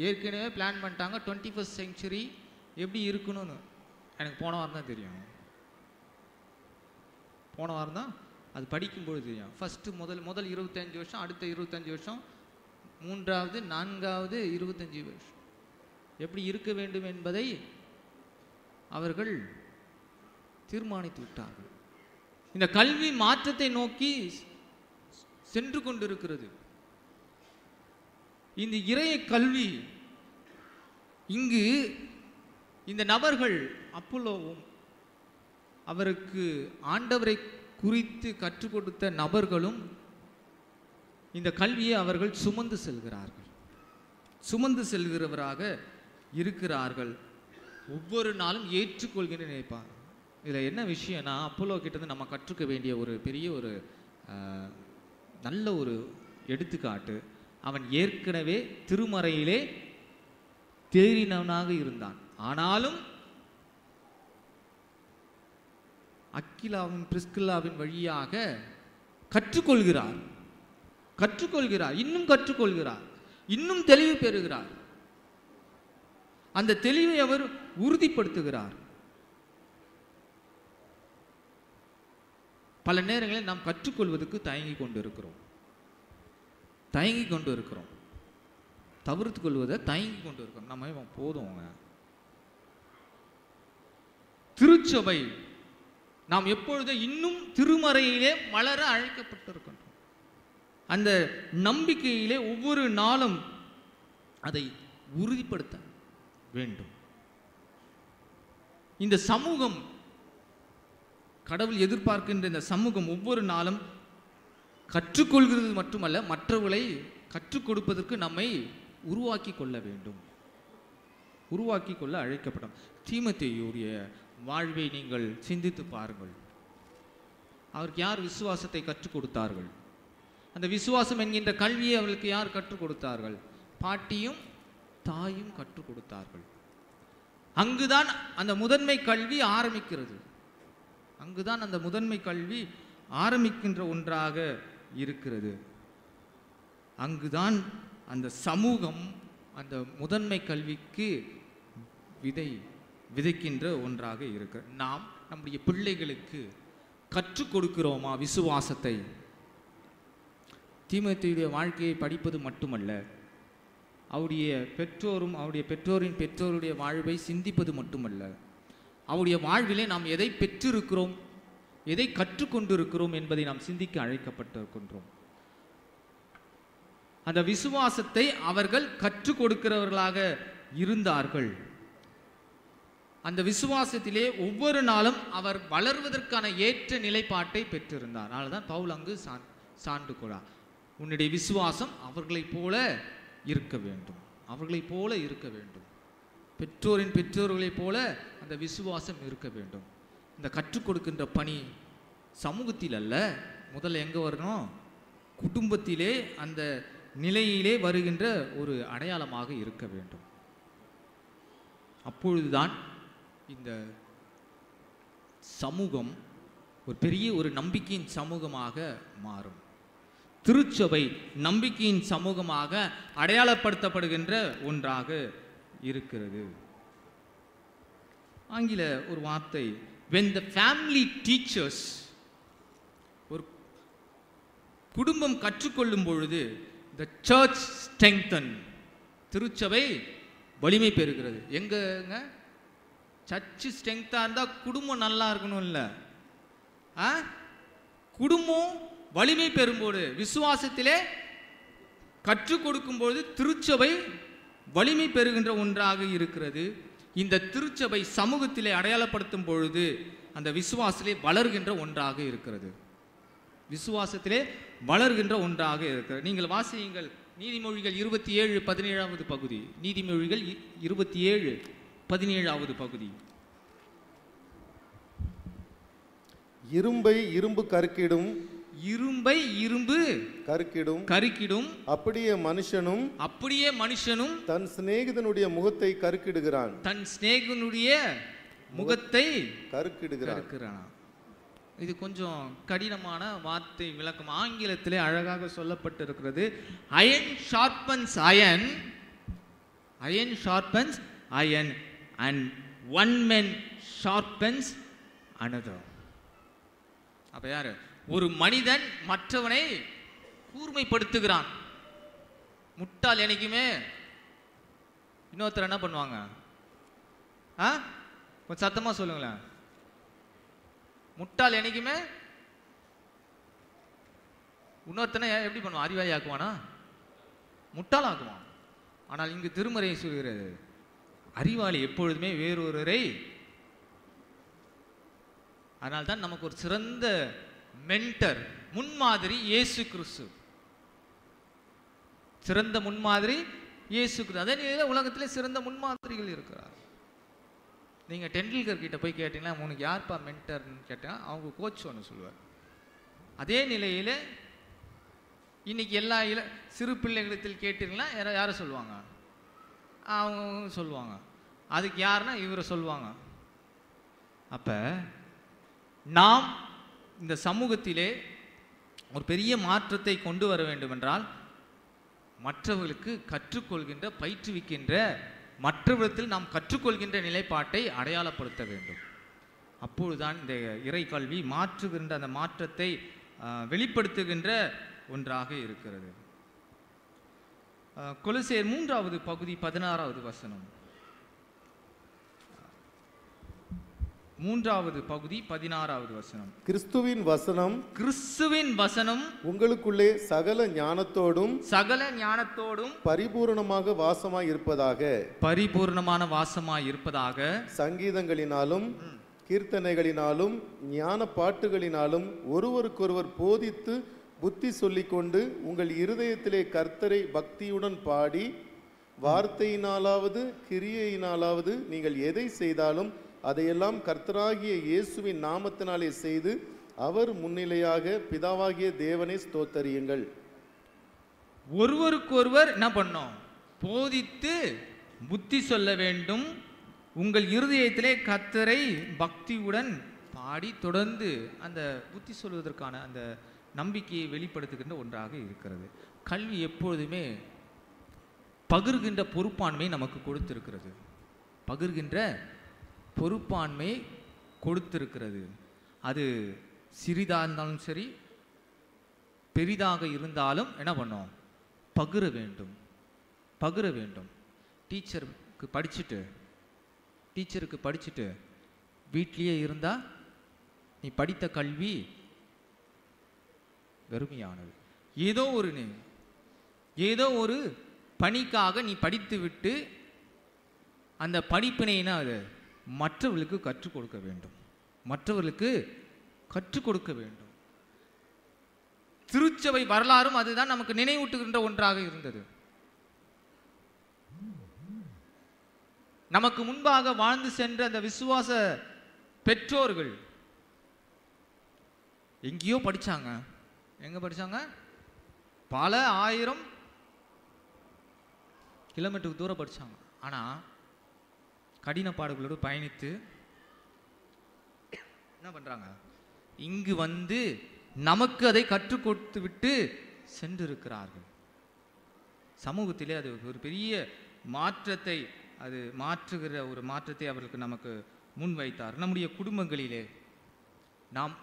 ஏற்கனவே பிளான் பண்ணிட்டாங்க 21st செஞ்சுரி எப்படி இருக்கணும்னு. எனக்கு போன வாரம் தான் தெரியும். போன வாரம் தான் அது படிக்கும்பொழுது தெரியும். ஃபஸ்ட்டு முதல் 25 வருஷம், அடுத்த 25 வருஷம், மூன்றாவது 4வது 25 வருஷம் எப்படி இருக்க வேண்டும் என்பதை அவர்கள் தீர்மானித்து விட்டார்கள். இந்த கல்வி மாற்றத்தை நோக்கி சென்று கொண்டிருக்கிறது. இந்த இறைய கல்வி இங்கு இந்த நபர்கள் அப்போலோவும் அவருக்கு ஆண்டவரை குறித்து கற்றுக் கொடுத்த நபர்களும் இந்த கல்வியை அவர்கள் சுமந்து செல்கிறார்கள், சுமந்து செல்கிறவராக இருக்கிறார்கள். ஒவ்வொரு நாளும் ஏற்றுக்கொள்கின்ற நினைப்பார். இதில் என்ன விஷயம்னா, அப்போலோ கிட்டேருந்து நம்ம கற்றுக்க வேண்டிய ஒரு பெரிய ஒரு நல்ல ஒரு எடுத்துக்காட்டு, அவன் ஏற்கனவே திருமறையிலே தேறினவனாக இருந்தான். ஆனாலும் அக்கிலாவின் பிரிஸ்கில்லாவின் வழியாக கற்றுக்கொள்கிறார், இன்னும் கற்றுக்கொள்கிறார், இன்னும் தெளிவு பெறுகிறார். அந்த தெளிவை அவர் உறுதிப்படுத்துகிறார். பல நேரங்களில் நாம் கற்றுக்கொள்வதற்கு தயங்கி கொண்டு இருக்கிறோம், தவிர்த்து கொள்வதை தயங்கி கொண்டு இருக்கிறோம். நம்ம போதும். திருச்சபை நாம் எப்பொழுதும் இன்னும் திருமறையிலே வளர அழைக்கப்பட்டிருக்கின்றோம். அந்த நம்பிக்கையிலே ஒவ்வொரு நாளும் அதை உறுதிப்படுத்த வேண்டும். இந்த சமூகம், கடவுள் எதிர்பார்க்கின்ற இந்த சமூகம் ஒவ்வொரு நாளும் கற்றுக்கொள்கிறது மட்டுமல்ல, மற்றவர்களை கற்றுக் கொடுப்பதற்கு நம்மை உருவாக்கி கொள்ள வேண்டும், உருவாக்கி கொள்ள அழைக்கப்படும். தீமோத்தேயுடைய வாழ்வை நீங்கள் சிந்தித்து பாருங்கள். அவருக்கு யார் விசுவாசத்தை கற்றுக் கொடுத்தார்கள்? அந்த விசுவாசம் என்கின்ற கல்வியை அவர்களுக்கு யார் கற்றுக் கொடுத்தார்கள்? பாட்டியும் தாயும் கற்றுக் கொடுத்தார்கள். அங்குதான் அந்த முதன்மை கல்வி ஆரம்பிக்கிறது. அங்குதான் அந்த முதன்மை கல்வி ஆரம்பிக்கின்ற ஒன்றாக இருக்கிறது. அங்குதான் அந்த சமூகம் அந்த முதன்மை கல்விக்கு விதைக்கின்ற ஒன்றாக இருக்கு. நாம் நம்முடைய பிள்ளைகளுக்கு கற்றுக் கொடுக்கிறோமா விசுவாசத்தை? தீமோத்தேயுடைய வாழ்க்கையை படிப்பது மட்டுமல்ல, அவருடைய பெற்றோரும் அவருடைய பெற்றோரின் பெற்றோருடைய வாழ்வை சிந்திப்பது மட்டுமல்ல, அவருடைய வாழ்விலே நாம் எதை பெற்றிருக்கிறோம், எதை கற்றுக்கொண்டிருக்கிறோம் என்பதை நாம் சிந்திக்க அழைக்கப்பட்டிருக்கின்றோம். அந்த விசுவாசத்தை அவர்கள் கற்றுக் கொடுக்கிறவர்களாக இருந்தார்கள். அந்த விசுவாசத்திலே ஒவ்வொரு நாளும் அவர் வளர்வதற்கான ஏற்ற நிலைப்பாட்டை பெற்றிருந்தார். அதனால்தான் பவுல் அங்கு சான்று கூறார், உன்னுடைய விசுவாசம் அவர்களைப் போல இருக்க வேண்டும், அவர்களைப் போல இருக்க வேண்டும், பெற்றோரின் பெற்றோர்களைப் போல அந்த விசுவாசம் இருக்க வேண்டும். இந்த கற்றுக் கொடுக்கின்ற பணி சமூகத்தில் அல்ல, முதல்ல எங்கே வரணும்? குடும்பத்திலே அந்த நிலையிலே வருகின்ற ஒரு அடையாளமாக இருக்க வேண்டும். அப்பொழுதுதான் இந்த சமூகம் ஒரு பெரிய ஒரு நம்பிக்கையின் சமூகமாக மாறும். திருச்சபை நம்பிக்கையின் சமூகமாக அடையாளப்படுத்தப்படுகின்ற ஒன்றாக இருக்கிறது. ஆங்கில ஒரு வார்த்தை, when the family teaches, ஒரு குடும்பம் கற்றுக்கொள்ளும் பொழுது the church strengthen, திருச்சபை வலிமை பெறுகிறது. எங்கங்க சர்ச் ஸ்ட்ரெங்தா இருந்தா குடும்பம் நல்லா இருக்கணும் இல்ல? குடும்பம் வலிமை பெறும்போது, விசுவாசத்திலே கற்றுக் கொடுக்கும்போது திருச்சபை வலிமை பெறுகின்ற ஒன்றாக இருக்கிறது. இந்த திருச்சபை சமூகத்திலே அடையாளப்படுத்தும் பொழுது அந்த விசுவாசத்திலே வளர்கின்ற ஒன்றாக இருக்கிறது, விசுவாசத்திலே வளர்கின்ற ஒன்றாக இருக்கிறது. நீங்கள் வாசியுங்கள் நீதிமொழிகள் 27:17 பகுதி. நீதிமொழிகள் 27:17 பகுதி. இரும்பை இரும்பு கருக்கிடும், இரும்பை இரும்பு கருக்கிடும், அப்படியே மனுஷனும் தன் சிநேகிதனுடைய முகத்தை கருக்கிடுகிறான், தன் சிநேகிதனுடைய முகத்தை கருக்கிடுகிறான். இது கொஞ்சம் கடினமான வார்த்தை விளக்கம். ஆங்கிலத்திலே அழகாக சொல்லப்பட்டிருக்கிறது, iron sharpens iron, iron sharpens iron and one man sharpens another. அப்ப யாரு? ஒரு மனிதன் மற்றவனை கூர்மைப்படுத்துகிறான். முட்டாள் என்னைக்குமே இன்னொருத்தர் என்ன பண்ணுவாங்க? கொஞ்சம் சத்தமா சொல்லுங்களேன். முட்டாள் என்னைக்குமே இன்னொருத்தனை எப்படி பண்ணுவான்? அறிவாளி ஆக்குவானா? முட்டாள் ஆக்குவான். ஆனால் இங்கு திருமறை சொல்கிறது, அறிவாளி எப்பொழுதுமே வேறொருவரை. அதனால்தான் நமக்கு ஒரு சிறந்த மென்டர், முன்மாதிரி இயேசு கிறிஸ்து. சிறந்த முன்மாதிரி இயேசு கிறிஸ்து. அதே நிலையில் உலகத்திலே சிறந்த முன்மாதிரிகள் இருக்கிறார். நீங்கள் டெண்டுல்கர் கிட்ட போய் கேட்டிங்கன்னா உனக்கு யார்ப்பா மென்டர்னு கேட்டால் அவங்க கோச் ஒன்று சொல்லுவார். அதே நிலையில் இன்னைக்கு எல்லா சிறு பிள்ளைகளிடத்தில் கேட்டீங்கன்னா யாரை சொல்லுவாங்க? அவங்க சொல்லுவாங்க. அதுக்கு யாருன்னா இவரை சொல்லுவாங்க. அப்போ நாம் இந்த சமூகத்திலே ஒரு பெரிய மாற்றத்தை கொண்டு வர வேண்டும் என்றால் மற்றவர்களுக்கு கற்றுக்கொள்கின்ற, பயிற்றுவிக்கின்ற, மற்றவர்களிடத்தில் நாம் கற்றுக்கொள்கின்ற நிலைப்பாட்டை அடையாளப்படுத்த வேண்டும். அப்பொழுதுதான் இந்த இறை கல்வி மாற்றுகின்ற அந்த மாற்றத்தை வெளிப்படுத்துகின்ற ஒன்றாக இருக்கிறது. கொலோசியர் 3வது பகுதி 16வது வசனம். 3வது பகுதி 16வது வசனம். கிறிஸ்துவின் வசனம் உங்களுக்குள்ளே சகல ஞானத்தோடும் பரிபூரணமாக வாசமாய் இருப்பதாக சங்கீதங்களினாலும் கீர்த்தனைகளினாலும் ஞான பாட்டுகளினாலும் ஒருவருக்கொருவர் போதித்து புத்தி சொல்லிக்கொண்டு உங்கள் இருதயத்திலே கர்த்தரை பக்தியுடன் பாடி வார்த்தையினாலாவது கிரியையினாலாவது நீங்கள் எதை செய்தாலும் அதையெல்லாம் கர்த்தராகிய இயேசுவின் நாமத்தினாலே செய்து அவர் முன்னிலையாக பிதாவாகிய தேவனை ஸ்தோத்தரியுங்கள். ஒருவருக்கொருவர் என்ன பண்ணோம்? போதித்து புத்தி சொல்ல வேண்டும். உங்கள் இருதயத்திலே கர்த்தரை பக்தியுடன் பாடி தொடர்ந்து அந்த புத்தி சொல்வதற்கான அந்த நம்பிக்கையை வெளிப்படுத்துகின்ற ஒன்றாக இருக்கிறது. கல்வி எப்பொழுதுமே பகிர்கின்ற பொறுப்பாண்மை நமக்கு கொடுத்திருக்கிறது. பகிர்கின்ற பொறுப்பாண்மை கொடுத்திருக்கிறது. அது சிறிதாக இருந்தாலும் சரி, பெரிதாக இருந்தாலும் என்ன பண்ணோம்? பகிர வேண்டும். டீச்சருக்கு படிச்சுட்டு வீட்லேயே இருந்தா நீ படித்த கல்வி வெறுமையானது. ஏதோ ஒரு பணிக்காக நீ படித்து விட்டு அந்த படிப்பினைனா அது மற்றவர்களுக்கு கற்றுக் கொடுக்க வேண்டும். திருச்சபை வரலாறும் அதுதான் நமக்கு நினைவூட்டுகின்ற ஒன்றாக இருந்தது. நமக்கு முன்பாக வாழ்ந்து சென்ற அந்த விசுவாச பெற்றோர்கள் எங்கேயோ படிச்சாங்க. எங்க படிச்சாங்க? பல 1000 கிலோமீட்டருக்கு தூரம் படிச்சாங்க. ஆனா கடின பாடுகளோடு பயணித்து என்ன பண்றாங்க? இங்கு வந்து நமக்கு அதை கற்றுக் கொடுத்து விட்டு சென்றிருக்கிறார்கள். சமூகத்திலே அது ஒரு பெரிய மாற்றத்தை, அது மாற்றுகிற ஒரு மாற்றத்தை அவர்களுக்கு நமக்கு முன்வைத்தார். நம்முடைய குடும்பங்களிலே நாம்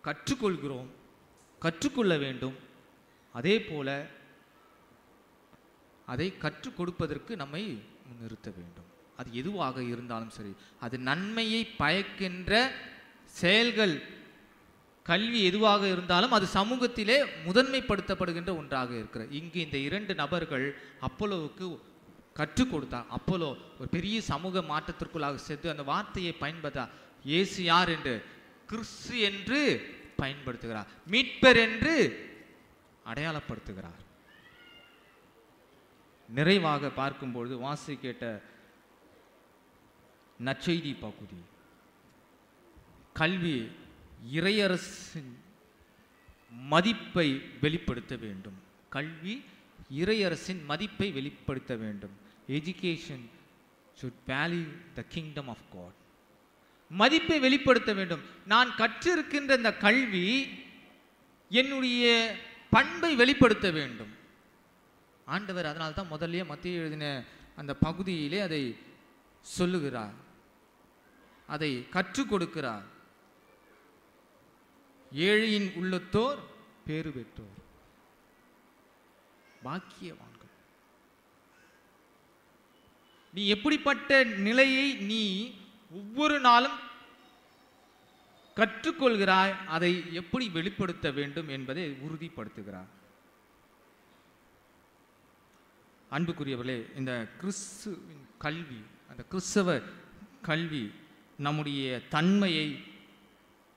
கற்றுக்கொள்கிறோம், கற்றுக்கொள்ள வேண்டும். அதே போல அதை கற்றுக் கொடுப்பதற்கு நம்மை முன்னிறுத்த வேண்டும். அது எதுவாக இருந்தாலும் சரி, அது நன்மையை பயக்கின்ற செயல்கள், கல்வி எதுவாக இருந்தாலும் அது சமூகத்திலே முதன்மைப்படுத்தப்படுகின்ற ஒன்றாக இருக்கிறது. இங்கு இந்த 2 நபர்கள் அப்போலோவுக்கு கற்றுக் கொடுத்தார். அப்போலோ ஒரு பெரிய சமூக மாற்றத்திற்குள்ளாக சேர்த்து அந்த வார்த்தையை பயன்படுத்த இயேசு யார் என்று கிறிஸ்து என்று பயன்படுத்துகிறார், மீட்பர் என்று அடையாளப்படுத்துகிறார். நிறைவாக பார்க்கும்பொழுது வாசி கேட்ட நற்செய்தி பகுதி, கல்வி இறையரசின் மதிப்பை வெளிப்படுத்த வேண்டும். கல்வி இறையரசின் மதிப்பை வெளிப்படுத்த வேண்டும். Education should value the kingdom of God. மதிப்பை வெளிப்படுத்த வேண்டும். நான் கற்றிருக்கின்ற இந்த கல்வி என்னுடைய பண்பை வெளிப்படுத்த வேண்டும். ஆண்டவர் அதனால தான் முதல்லயே மத்தேயு எழுதின அந்த பகுதியிலே அதை சொல்லுகிறார், அதை கற்றுக் கொடுக்கிறார். ஏழையின் உள்ளத்தோர் பேறு பெற்றோர், பாக்கியவான்கள். நீ எப்படிப்பட்ட நிலையை நீ ஒவ்வொரு நாளும் கற்றுக்கொள்கிறாய், அதை எப்படி வெளிப்படுத்த வேண்டும் என்பதை உறுதிப்படுத்துகிறார். அன்புக்குரியவர்களே, இந்த கிறிஸ்துவின் கல்வி, அந்த கிறிஸ்தவ கல்வி நம்முடைய தன்மையை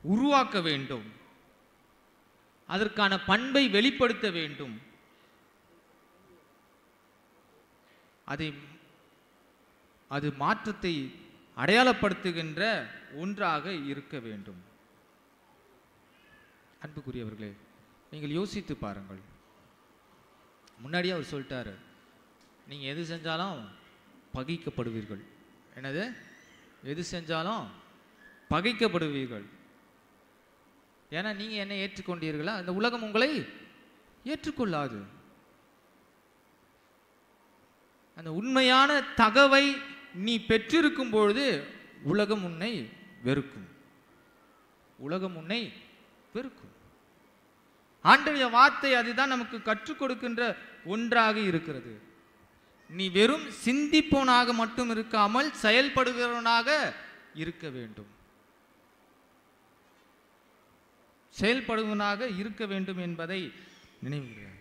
உருவாக்க வேண்டும், அதற்கான பண்பை வெளிப்படுத்த வேண்டும். அது மாற்றத்தை அடையாளப்படுத்துகின்ற ஒன்றாக இருக்க வேண்டும். அன்புக்குரியவர்களே, நீங்கள் யோசித்து பாருங்கள். முன்னாடியே அவர் சொல்லிட்டாரு, நீங்க எது செஞ்சாலும் பகைக்கப்படுவீர்கள். என்னது? எது செஞ்சாலும் பகைக்கப்படுவீர்கள். ஏன்னா நீங்க என்ன ஏற்றுக்கொண்டீர்களா? இந்த உலகம் உங்களை ஏற்றுக்கொள்ளாது. அந்த உண்மையான தகவை நீ பெற்றிருக்கும் பொழுது உலகம் உன்னை வெறுக்கும். உலகம் உன்னை வெறுக்கும். ஆண்டவருடைய வார்த்தை அதுதான் நமக்கு கற்றுக் கொடுக்கின்ற ஒன்றாக இருக்கிறது. நீ வெறும் சிந்திப்பவனாக மட்டும் இருக்காமல் செயல்படுகிறவனாக இருக்க வேண்டும். செயல்படுவனாக இருக்க வேண்டும் என்பதை நினைவுகிறேன்.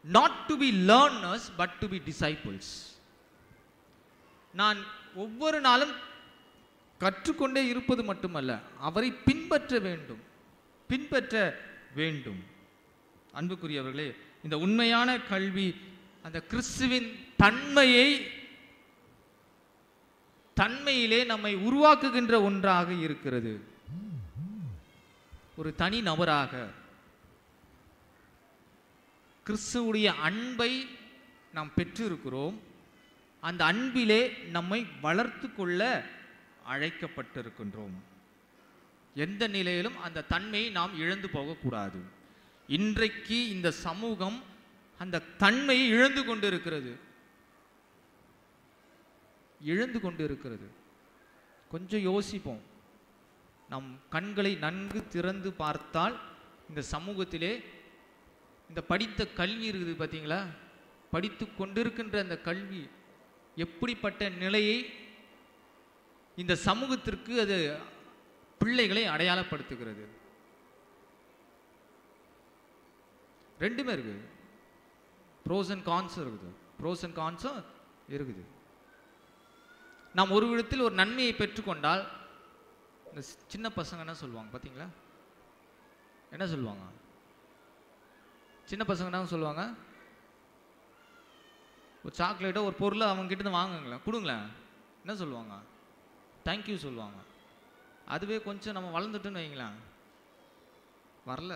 Not to be learners but to be disciples. நான் ஒவ்வொரு நாளும் கற்றுக்கொண்டே இருப்பது மட்டுமல்ல, அவரை பின்பற்ற வேண்டும், பின்பற்ற வேண்டும். அன்புக்குரியவர்களே, இந்த உண்மையான கல்வி அந்த கிறிஸ்துவின் தன்மையிலே நம்மை உருவாக்குகின்ற ஒன்றாக இருக்கிறது. ஒரு தனி நபராக கிறிஸ்துவுடைய அன்பை நாம் பெற்றிருக்கிறோம். அந்த அன்பிலே நம்மை வளர்த்து கொள்ள அழைக்கப்பட்டிருக்கின்றோம். எந்த நிலையிலும் அந்த தன்மையை நாம் இழந்து போகக்கூடாது. இன்றைக்கு இந்த சமூகம் அந்த தன்மையை இழந்து கொண்டிருக்கிறது. கொஞ்சம் யோசிப்போம். நம் கண்களை நன்கு திறந்து பார்த்தால் இந்த சமூகத்திலே இந்த படித்த கல்வி இருக்குது பார்த்தீங்களா? படித்து கொண்டிருக்கின்ற அந்த கல்வி எப்படிப்பட்ட நிலையை இந்த சமூகத்திற்கு அது பிள்ளைகளை அடையாளப்படுத்துகிறது. ரெண்டுமே இருக்குது. ப்ரோஸ் அண்ட் கான்ஸ் இருக்குது. ப்ரோஸ் அண்ட் கான்ஸும் இருக்குது. நாம் ஒரு விதத்தில் ஒரு நன்மையை பெற்றுக்கொண்டால் இந்த சின்ன பசங்க என்ன சொல்லுவாங்க பார்த்தீங்களா? என்ன சொல்லுவாங்க? சின்ன பசங்க என்ன சொல்லுவாங்க? ஒரு சாக்லேட்டோ ஒரு பொருளை அவங்க கிட்ட இருந்து வாங்குங்களேன், கொடுங்களேன், என்ன சொல்லுவாங்க? தேங்க்யூ சொல்லுவாங்க. அதுவே கொஞ்சம் நம்ம வளர்ந்துட்டுன்னு வைங்களேன், வரல,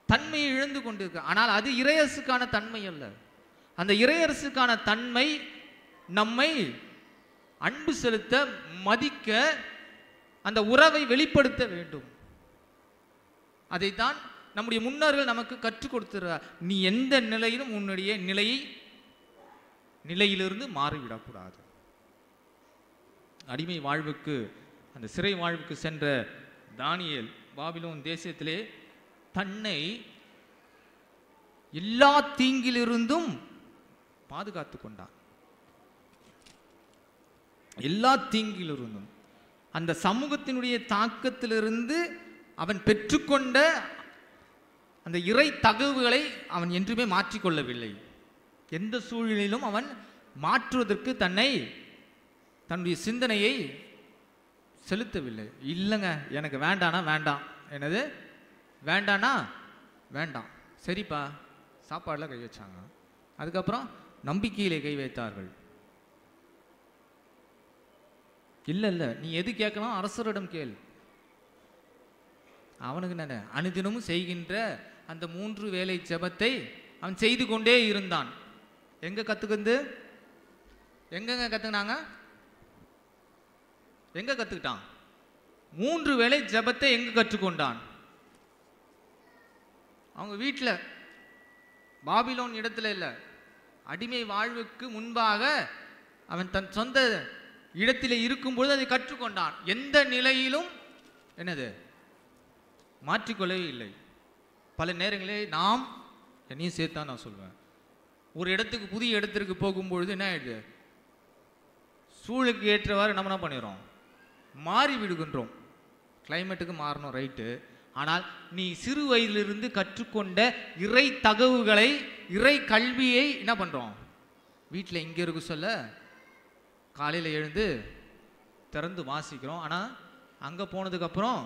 தன்மையை இழந்து கொண்டிருக்க. ஆனால் அது இறையரசுக்கான தன்மை அல்ல. அந்த இறையரசுக்கான தன்மை நம்மை அன்பு செலுத்த, மதிக்க, அந்த உறவை வெளிப்படுத்த வேண்டும். அதைத்தான் நம்முடைய முன்னோர்கள் நமக்கு கற்றுக் கொடுத்துறார். நீ எந்த நிலையிலும் உன்னுடைய நிலையிலிருந்து மாறிவிடக்கூடாது. அடிமை வாழ்வுக்கு, அந்த சிறை வாழ்வுக்கு சென்ற தானியேல் பாபிலோன் தேசத்திலே தன்னை எல்லா தீங்கிலிருந்தும் பாதுகாத்து கொண்டான். எல்லா தீங்கிலிருந்தும், அந்த சமூகத்தினுடைய தாக்கத்திலிருந்து அவன் பெற்றுக்கொண்ட அந்த இறை தகவுகளை அவன் என்றுமே மாற்றிக்கொள்ளவில்லை. எந்த சூழ்நிலையிலும் அவன் மாற்றுவதற்கு தன்னுடைய சிந்தனையை செலுத்தவில்லை. இல்லைங்க, எனக்கு வேண்டானா வேண்டாம், என்னது வேண்டானா வேண்டாம், சரிப்பா, சாப்பாடில் கை வச்சாங்க. அதுக்கப்புறம் நம்பிக்கையிலே கை வைத்தார்கள். இல்லை நீ எது கேட்கலாம் அரசரிடம் கேள். அவனுக்கு என்ன, அனுதினமும் செய்கின்ற அந்த 3 வேளை ஜெபத்தை அவன் செய்து கொண்டே இருந்தான். எங்க கத்துக்கினாங்க? எங்க கத்துக்கிட்டான்? 3 வேளை ஜெபத்தை எங்க கற்றுக்கொண்டான்? அவங்க வீட்டில், பாபிலோன் இடத்துல இல்லை, அடிமை வாழ்வுக்கு முன்பாக அவன் தன் சொந்த இடத்திலே இருக்கும்பொழுது அதை கற்றுக்கொண்டான். எந்த நிலையிலும் என்னது மாற்றிக்கொள்ளவே இல்லை. பல நேரங்களே நாம், என்னையும் சேர்த்தான் நான் சொல்வேன், ஒரு இடத்துக்கு, புதிய இடத்திற்கு போகும்பொழுது என்ன ஆயிடுது, சூழலுக்கு ஏற்றவாறு நம்ம என்ன பண்ணிடுறோம், மாறி விடுகின்றோம். கிளைமேட்டுக்கு மாறணும், ரைட்டு. ஆனால் நீ சிறு வயதிலிருந்து கற்றுக்கொண்ட இறை தகவுகளை, இறை கல்வியை என்ன பண்ணுறோம், வீட்டில் இங்கே இருக்க சொல்ல காலையில் எழுந்து திறந்து வாசிக்கிறோம். ஆனால் அங்கே போனதுக்கப்புறம்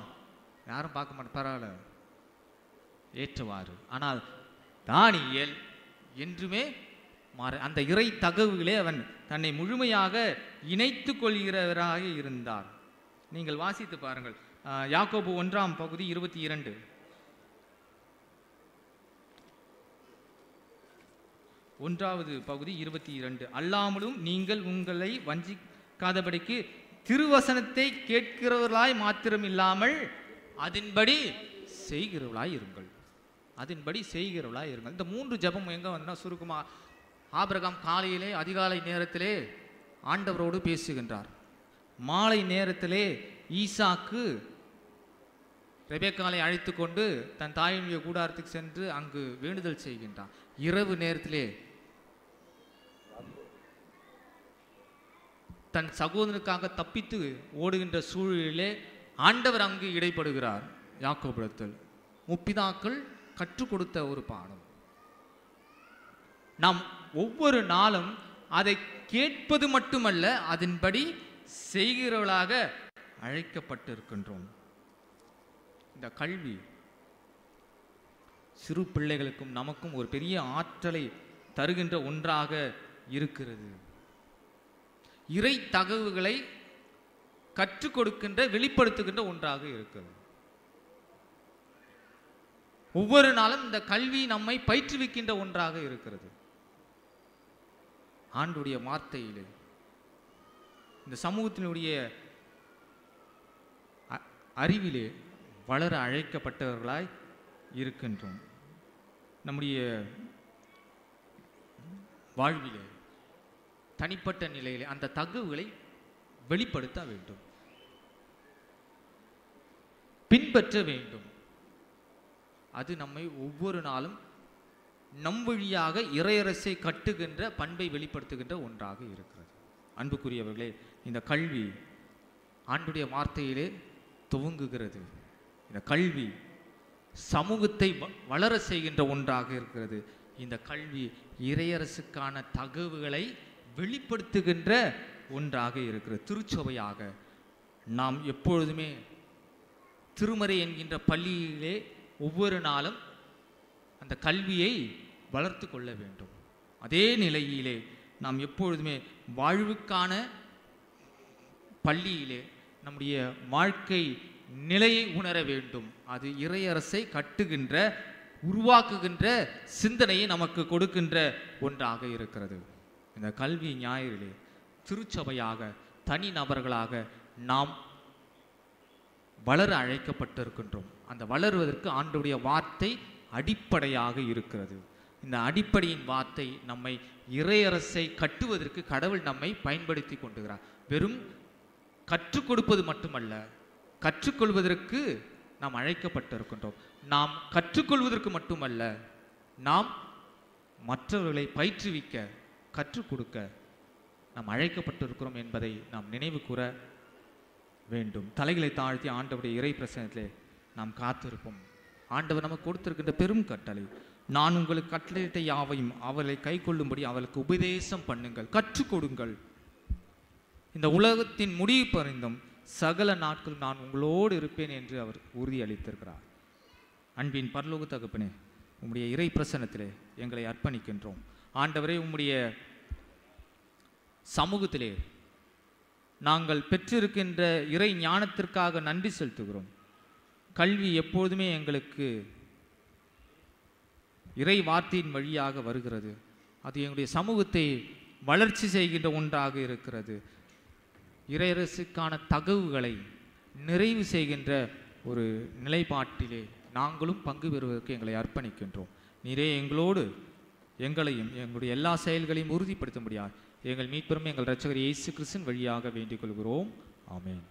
யாரும் பார்க்க மாட்டேன், பரவாயில்ல, ஏற்றவாறு. ஆனால் தானியேல் என்றுமே அந்த இறை தகவுகளே அவன் தன்னை முழுமையாக இணைத்து கொள்கிறவராக இருந்தார். நீங்கள் வாசித்து பாருங்கள், யாக்கோபு 1 பகுதி 22. ஒன்றாவது பகுதி 22. அல்லாமலும் நீங்கள் உங்களை வஞ்சிக்காதபடிக்கு திருவசனத்தை கேட்கிறவர்களாய் மாத்திரமில்லாமல் அதன்படி செய்கிறவர்களாய் இருங்கள். அதன்படி செய்கிறவர்களாய் இருங்கள். இந்த 3 ஜெபம் எங்க வந்தா சுருக்குமா, ஆபிரகாம் காலையிலே அதிகாலை நேரத்திலே ஆண்டவரோடு பேசுகின்றார். மாலை நேரத்திலே ஈசாக்கு ரெபெக்காளை அழைத்து கொண்டு தன் தாயினுடைய கூடாரத்துக்கு சென்று அங்கு வேண்டுதல் செய்கின்றான். இரவு நேரத்திலே தன் சகோதரனுக்காக தப்பித்து ஓடுகின்ற சூழலிலே ஆண்டவர் அங்கு இடைப்படுகிறார். யாக்கோபிடத்தில் முப்பிதாக்கள் கற்றுக் கொடுத்த ஒரு பாடம். நாம் ஒவ்வொரு நாளும் அதை கேட்பது மட்டுமல்ல, அதன்படி செய்கிறவர்களாக அழைக்கப்பட்டிருக்கின்றோம். இந்த கல்வி சிறு பிள்ளைகளுக்கும் நமக்கும் ஒரு பெரிய ஆற்றலை தருகின்ற ஒன்றாக இருக்கிறது. இறை தகவுகளை கற்றுக் கொடுக்கின்ற, வெளிப்படுத்துகின்ற ஒன்றாக இருக்கிறது. ஒவ்வொரு நாளும் இந்த கல்வி நம்மை பயிற்றுவிக்கின்ற ஒன்றாக இருக்கிறது. ஆண்டுடைய வார்த்தையிலே இந்த சமூகத்தினுடைய அறிவிலே வளர அழைக்கப்பட்டவர்களாய் இருக்கின்றோம். நம்முடைய வாழ்விலே தனிப்பட்ட நிலையிலே அந்த தகவல்களை வெளிப்படுத்த வேண்டும், பின்பற்ற வேண்டும். அது நம்மை ஒவ்வொரு நாளும் நம் வழியாக இறையரசை கட்டுகின்ற பண்பை வெளிப்படுத்துகின்ற ஒன்றாக இருக்கிறது. அன்புக்குரியவர்களே, இந்த கல்வி ஆண்டுடைய வார்த்தையிலே துவங்குகிறது. இந்த கல்வி சமூகத்தை வளர செய்கின்ற ஒன்றாக இருக்கிறது. இந்த கல்வி இறையரசுக்கான தகவல்களை வெளிப்படுத்துகின்ற ஒன்றாக இருக்கிறது. திருச்சபையாக நாம் எப்பொழுதுமே திருமறை என்கின்ற பள்ளியிலே ஒவ்வொரு நாளும் அந்த கல்வியை வளர்த்து கொள்ள வேண்டும். அதே நிலையிலே நாம் எப்பொழுதுமே வாழ்வுக்கான பள்ளியிலே நம்முடைய வாழ்க்கை நிலையை உணர வேண்டும். அது இறையரசை கட்டுகின்ற, உருவாக்குகின்ற சிந்தனையை நமக்கு கொடுக்கின்ற ஒன்றாக இருக்கிறது. இந்த கல்வி ஞாயிறிலே திருச்சபையாக, தனி நபர்களாக நாம் வளர அழைக்கப்பட்டிருக்கின்றோம். அந்த வளருவதற்கு ஆண்டவருடைய வார்த்தை அடிப்படையாக இருக்கிறது. இந்த அடிப்படையின் வார்த்தை நம்மை இறையரசை கட்டுவதற்கு கடவுள் நம்மை பயன்படுத்தி கொண்டுகிறார். வெறும் கற்றுக் கொடுப்பது மட்டுமல்ல, கற்றுக்கொள்வதற்கு நாம் அழைக்கப்பட்டிருக்கின்றோம். நாம் கற்றுக்கொள்வதற்கு மட்டுமல்ல, நாம் மற்றவர்களை பயிற்றுவிக்க, கற்றுக் கொடுக்க நாம் அழைக்கப்பட்டிருக்கிறோம் என்பதை நாம் நினைவு கூற வேண்டும். தலைகளை தாழ்த்தி ஆண்டவருடைய இறை பிரசனத்திலே நாம் காத்திருப்போம். ஆண்டவர் நமக்கு கொடுத்திருக்கின்ற பெரும் கட்டளை, நான் உங்களுக்கு கட்டளையிட்ட யாவையும் அவளை கை கொள்ளும்படி அவளுக்கு உபதேசம் பண்ணுங்கள், கற்றுக் கொடுங்கள். இந்த உலகத்தின் முடிவு பரிந்தும் சகல நாட்களும் நான் உங்களோடு இருப்பேன் என்று அவர் உறுதியளித்திருக்கிறார். அன்பின் பரலோக தகப்பனே, உம்முடைய இறை பிரசன்னத்திலே எங்களை அர்ப்பணிக்கின்றோம். ஆண்டவரே, உம்முடைய சமூகத்திலே நாங்கள் பெற்றிருக்கின்ற இறை ஞானத்திற்காக நன்றி செலுத்துகிறோம். கல்வி எப்பொழுதுமே எங்களுக்கு இறை வார்த்தையின் வழியாக வருகிறது. அது எங்களுடைய சமூகத்தை வளர்ச்சி செய்கின்ற ஒன்றாக இருக்கிறது. இறையரசுக்கான தகவுகளை நிறைவு செய்கின்ற ஒரு நிலைப்பாட்டிலே நாங்களும் பங்கு பெறுவதற்கு எங்களை அர்ப்பணிக்கின்றோம். நீரே எங்களோடு எங்களையும் எங்களுடைய எல்லா செயல்களையும் உறுதிப்படுத்த முடியாது எங்கள் மீட்பெரும் எங்கள் இரட்சகர் இயேசு கிறிஸ்துவின் வழியாக வேண்டிக் கொள்கிறோம். ஆமென்.